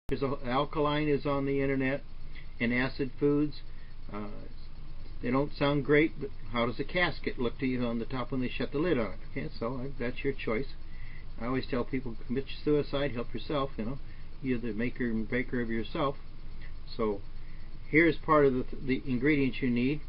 There's alkaline is on the internet, and acid foods. They don't sound great, but how does a casket look to you on the top when they shut the lid on it? Okay, so that's your choice. I always tell people, commit suicide, help yourself. You're the maker and baker of yourself. So here's part of the ingredients you need.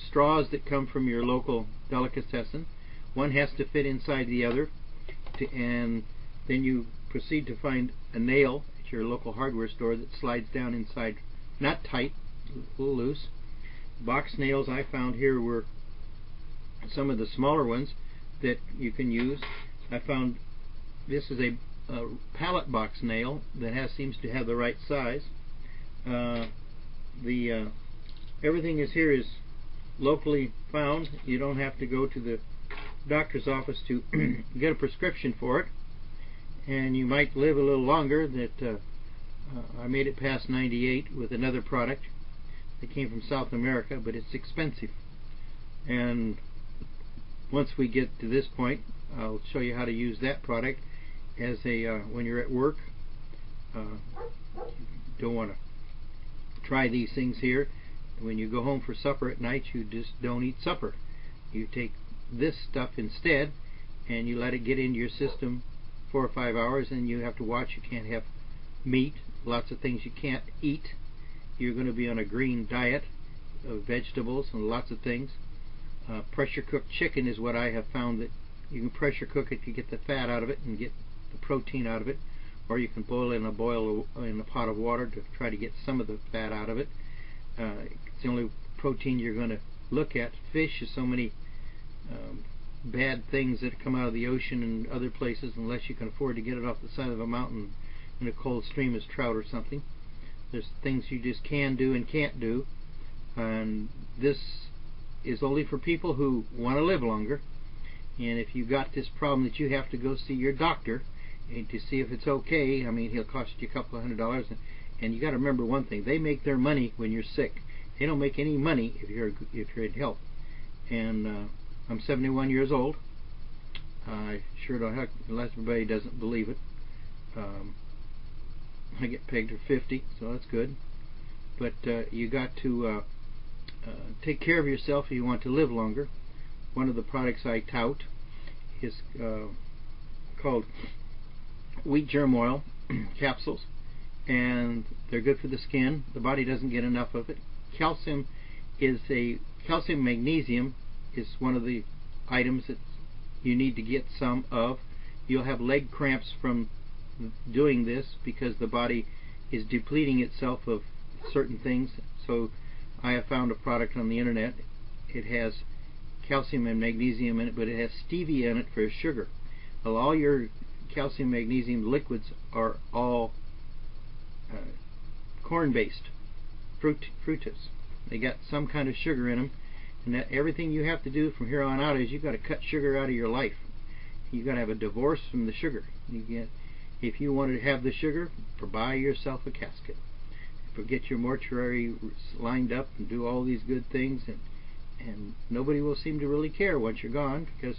Straws that come from your local delicatessen. One has to fit inside the other, and then you proceed to find a nail at your local hardware store that slides down inside, not tight, a little loose. Box nails I found here were some of the smaller ones that you can use. I found this is a pallet box nail that seems to have the right size. Everything here is locally found. You don't have to go to the doctor's office to get a prescription for it, and you might live a little longer. I made it past 98 with another product that came from South America, but it's expensive. And once we get to this point, I'll show you how to use that product as when you're at work. You don't want to try these things here. When you go home for supper at night, you just don't eat supper. You take this stuff instead, and you let it get into your system 4 or 5 hours, and you have to watch. You can't have meat, lots of things you can't eat. You're going to be on a green diet of vegetables and lots of things. Pressure cooked chicken is what I have found, that you can pressure cook it to get the fat out of it and get the protein out of it, or you can boil in a pot of water to try to get some of the fat out of it. It's the only protein you're going to look at. Fish is so many bad things that come out of the ocean and other places, unless you can afford to get it off the side of a mountain in a cold stream as trout or something. There's things you just can do and can't do, and this is only for people who want to live longer. And if you've got this problem that you have to go see your doctor to see if it's okay, I mean, he'll cost you a couple of $100, and you got to remember one thing: they make their money when you're sick. They don't make any money if you're in health. And I'm 71 years old. I sure don't have, unless everybody doesn't believe it. I get pegged for 50, so that's good. But you got to take care of yourself if you want to live longer. One of the products I tout is called wheat germ oil capsules, and they're good for the skin. The body doesn't get enough of it. Calcium magnesium is one of the items that you need to get some of. You'll have leg cramps from doing this because the body is depleting itself of certain things. So I have found a product on the internet. It has calcium and magnesium in it, but it has stevia in it for sugar. Well, all your calcium magnesium liquids are all corn-based, fructose. They got some kind of sugar in them, and that everything you have to do from here on out is you've got to cut sugar out of your life. You've got to have a divorce from the sugar. If you want to have the sugar, buy yourself a casket. Get your mortuary lined up and do all these good things, and nobody will seem to really care once you're gone, because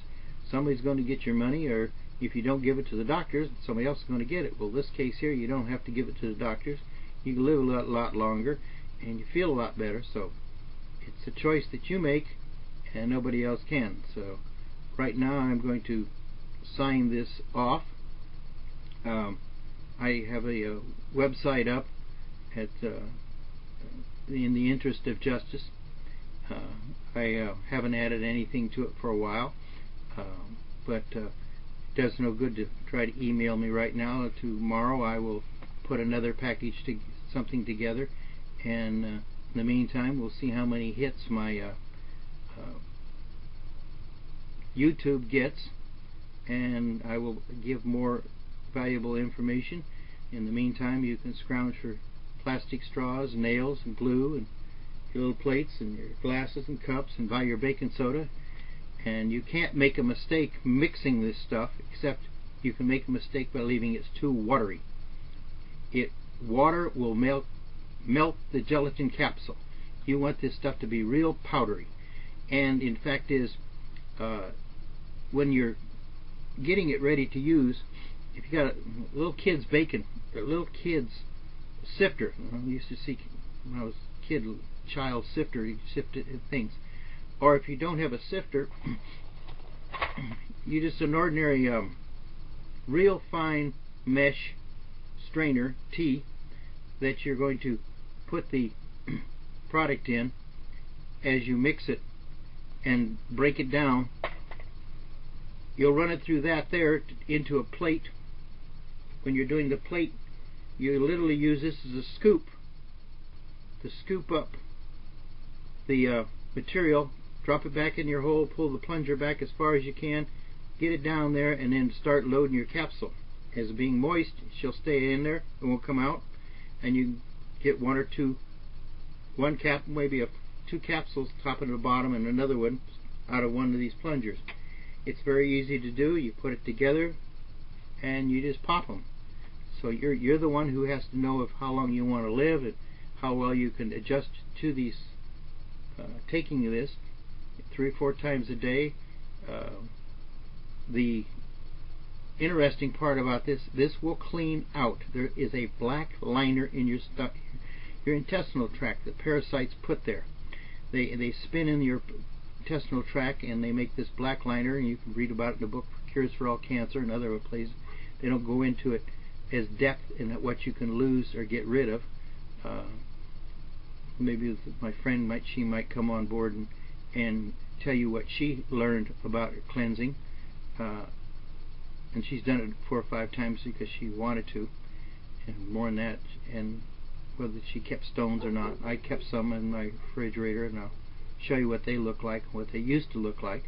somebody's going to get your money, or if you don't give it to the doctors, somebody else is going to get it. Well, this case here, you don't have to give it to the doctors. You can live a lot longer, and you feel a lot better. So it's a choice that you make, and nobody else can. So right now I'm going to sign this off. I have a website up at in the interest of justice. I haven't added anything to it for a while, but it does no good to try to email me right now. Tomorrow I will put another package something together, and in the meantime we'll see how many hits my YouTube gets, and I will give more valuable information. In the meantime, you can scrounge for plastic straws, nails, and glue, and your little plates, and your glasses and cups, and buy your baking soda. And you can't make a mistake mixing this stuff, except you can make a mistake by leaving it too watery. Water will melt the gelatin capsule. You want this stuff to be real powdery. And in fact when you're getting it ready to use, if you got little kids baking, or little kids sifter. I used to see when I was a kid, child sifter, you sifted things. Or if you don't have a sifter, you just an ordinary real fine mesh strainer, T, that you're going to put the product in as you mix it and break it down. You'll run it through that there into a plate. When you're doing the plate, you literally use this as a scoop to scoop up the material, drop it back in your hole, pull the plunger back as far as you can, get it down there, and then start loading your capsule. As being moist, she'll stay in there and won't come out, and you get maybe two capsules, top and the bottom, and another one out of one of these plungers. It's very easy to do. You put it together and you just pop them. So you're the one who has to know of how long you want to live and how well you can adjust to these taking this 3 or 4 times a day. The interesting part about this will clean out. There is a black liner in your intestinal tract that parasites put there. They spin in your intestinal tract and they make this black liner, and you can read about it in the book Cures for All Cancer and other places. They don't go into it as depth in what you can lose or get rid of. Maybe my friend might come on board and tell you what she learned about cleansing, and she's done it 4 or 5 times because she wanted to, and more than that, and whether she kept stones or not. I kept some in my refrigerator, and I'll show you what they look like, what they used to look like.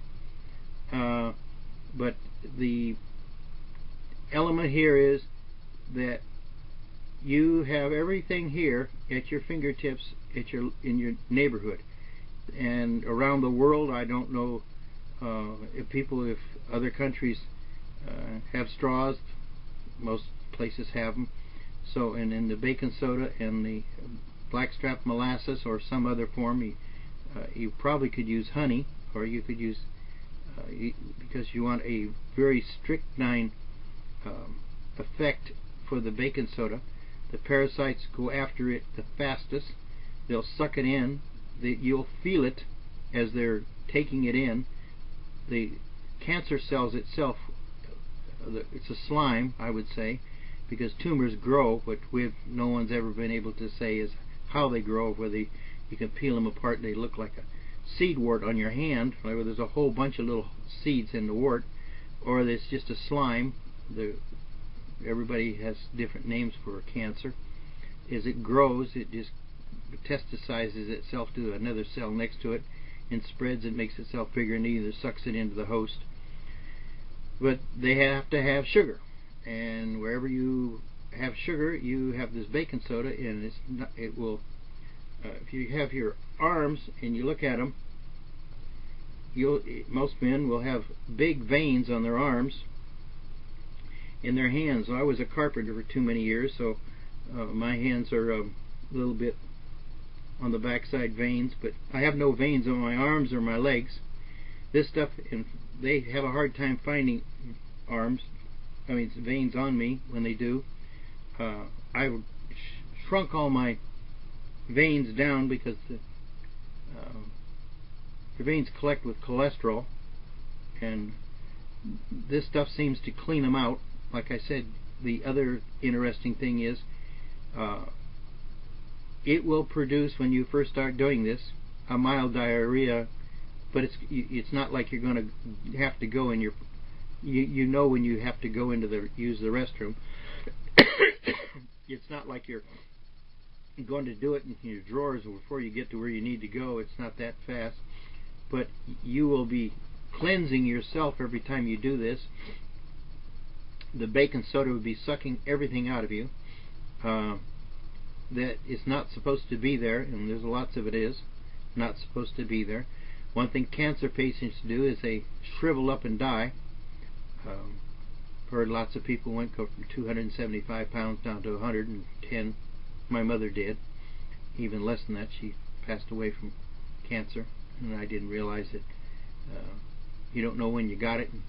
But the element here is that you have everything here at your fingertips in your neighborhood and around the world. I don't know if other countries have straws. Most places have them. So, and in the baking soda and the blackstrap molasses or some other form, you probably could use honey, or you could use because you want a very strychnine effect for the baking soda. The parasites go after it the fastest. They'll suck it in. You'll feel it as they're taking it in. The cancer cells itself, it's a slime, I would say, because tumors grow, but no one's ever been able to say is how they grow, whether you can peel them apart and they look like a seed wart on your hand, where there's a whole bunch of little seeds in the wart, or it's just a slime. Everybody has different names for cancer. As it grows, it just metastasizes itself to another cell next to it and spreads and makes itself bigger, and either sucks it into the host. But they have to have sugar, and wherever you have sugar, you have this baking soda, and it will. If you have your arms and you look at them, most men will have big veins on their arms. In their hands. I was a carpenter for too many years, so my hands are a little bit on the backside veins, but I have no veins on my arms or my legs. This stuff, and they have a hard time finding veins on me when they do. I shrunk all my veins down because the veins collect with cholesterol, and this stuff seems to clean them out. Like I said, the other interesting thing is it will produce, when you first start doing this, a mild diarrhea, but it's not like you're going to have to go in your you know when you have to go into use the restroom. It's not like you're going to do it in your drawers before you get to where you need to go. It's not that fast, but you will be cleansing yourself every time you do this. The baking soda would be sucking everything out of you that is not supposed to be there, and there's lots of it is not supposed to be there. One thing cancer patients do is they shrivel up and die. Heard lots of people go from 275 pounds down to 110. My mother did. Even less than that. She passed away from cancer, and I didn't realize it. You don't know when you got it, and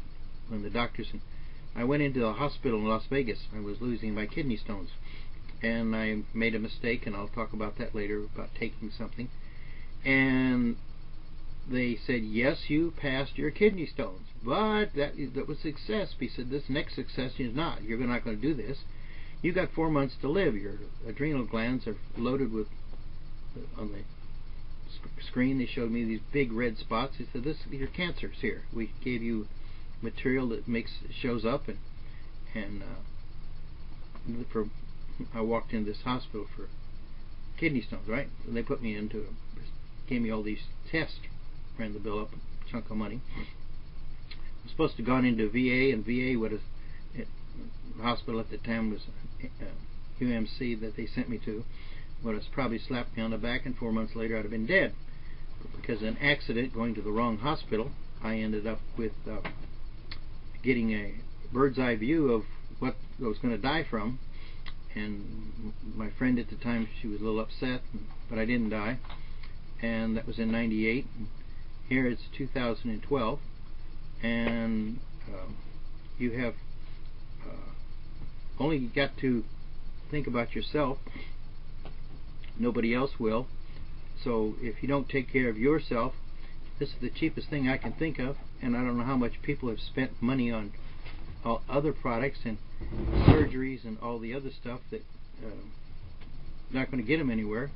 when the doctors. I went into the hospital in Las Vegas. I was losing my kidney stones. and I made a mistake, and I'll talk about that later, about taking something. And they said, yes, you passed your kidney stones, but that was success. He said, this next success is not. You're not going to do this. You got 4 months to live. Your adrenal glands are loaded with, on the screen they showed me these big red spots. They said, your cancer's here. We gave you material that shows up, and I walked into this hospital for kidney stones, right? And they put me gave me all these tests, ran the bill up, a chunk of money. I was supposed to have gone into VA, and VA, the hospital at the time was UMC that they sent me to, would have probably slapped me on the back, and 4 months later I'd have been dead. Because of an accident going to the wrong hospital, I ended up with getting a bird's eye view of what I was going to die from. And my friend at the time, she was a little upset, but I didn't die. And that was in '98. Here it's 2012, and you have only got to think about yourself. Nobody else will. So if you don't take care of yourself, this is the cheapest thing I can think of, and I don't know how much people have spent money on all other products and surgeries and all the other stuff that not going to get them anywhere.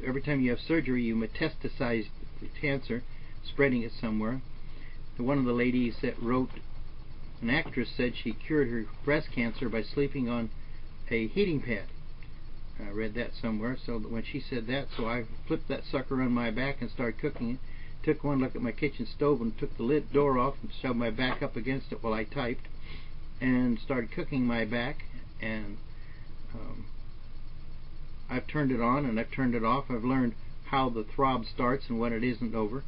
Every time you have surgery, you metastasize the cancer, spreading it somewhere. One of the ladies that wrote, an actress, said she cured her breast cancer by sleeping on a heating pad. I read that somewhere. So when she said that, so I flipped that sucker on my back and started cooking it. Took one look at my kitchen stove and took the lid door off and shoved my back up against it while I typed, and started cooking my back. And I've turned it on and I've turned it off. I've learned how the throb starts and when it isn't over.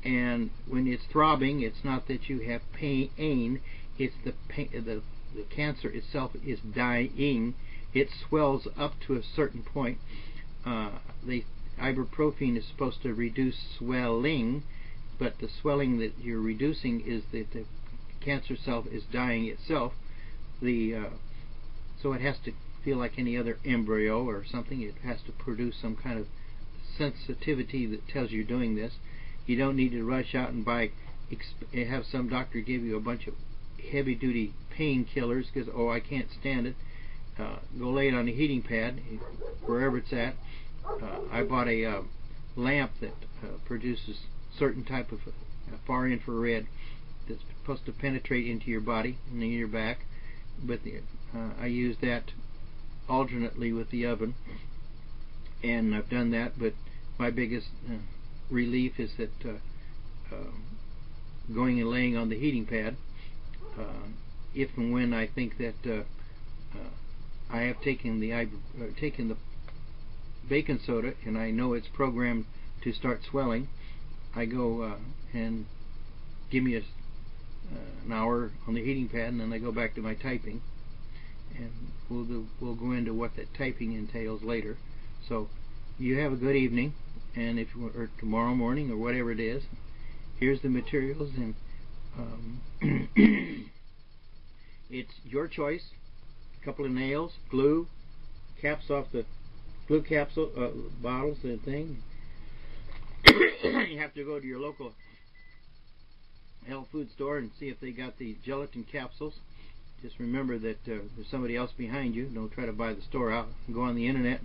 And when it's throbbing, it's not that you have pain. It's the cancer itself is dying. It swells up to a certain point. The ibuprofen is supposed to reduce swelling, but the swelling that you're reducing is that the cancer cell is dying itself. So it has to feel like any other embryo or something. It has to produce some kind of sensitivity that tells you're doing this. You don't need to rush out and have some doctor give you a bunch of heavy-duty painkillers because, oh, I can't stand it. Go lay it on a heating pad, wherever it's at. I bought a lamp that produces certain type of far infrared that's supposed to penetrate into your body and in your back. But I use that alternately with the oven, and I've done that. But my biggest relief is that going and laying on the heating pad, if and when I think that I have taken the baking soda and I know it's programmed to start swelling, I go and give me an hour on the heating pad, and then I go back to my typing, and we'll go into what that typing entails later. So you have a good evening, and or tomorrow morning or whatever it is, here's the materials, and it's your choice. A couple of nails, glue, caps off the glue capsule bottles and thing. You have to go to your local health food store and see if they got the gelatin capsules. Just remember that there's somebody else behind you. Don't try to buy the store out. Go on the internet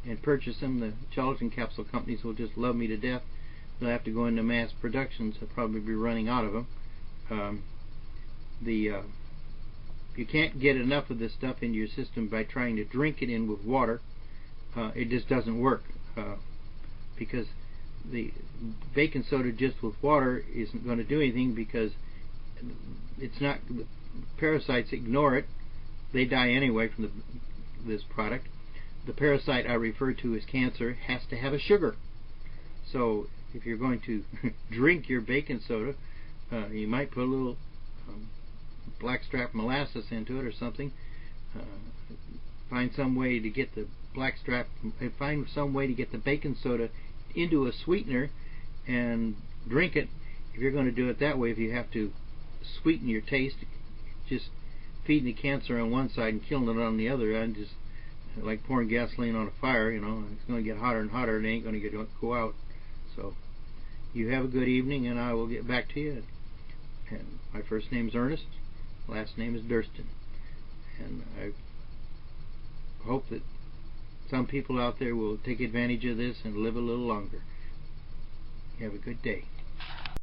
and purchase them. The gelatin capsule companies will just love me to death. They'll have to go into mass productions. They'll probably be running out of them. You can't get enough of this stuff into your system by trying to drink it in with water. It just doesn't work, because the baking soda just with water isn't going to do anything, because it's not. The parasites ignore it. They die anyway from this product. The parasite I refer to as cancer has to have a sugar. So if you're going to drink your baking soda, you might put a little blackstrap molasses into it or something. Find some way to get the find some way to get the baking soda into a sweetener and drink it. If you're going to do it that way, if you have to sweeten your taste, just feeding the cancer on one side and killing it on the other. I'm just like pouring gasoline on a fire, you know. It's going to get hotter and hotter, and it ain't going to go out. So you have a good evening, and I will get back to you. And my first name is Ernest, last name is Durston, and I hope that some people out there will take advantage of this and live a little longer. You have a good day.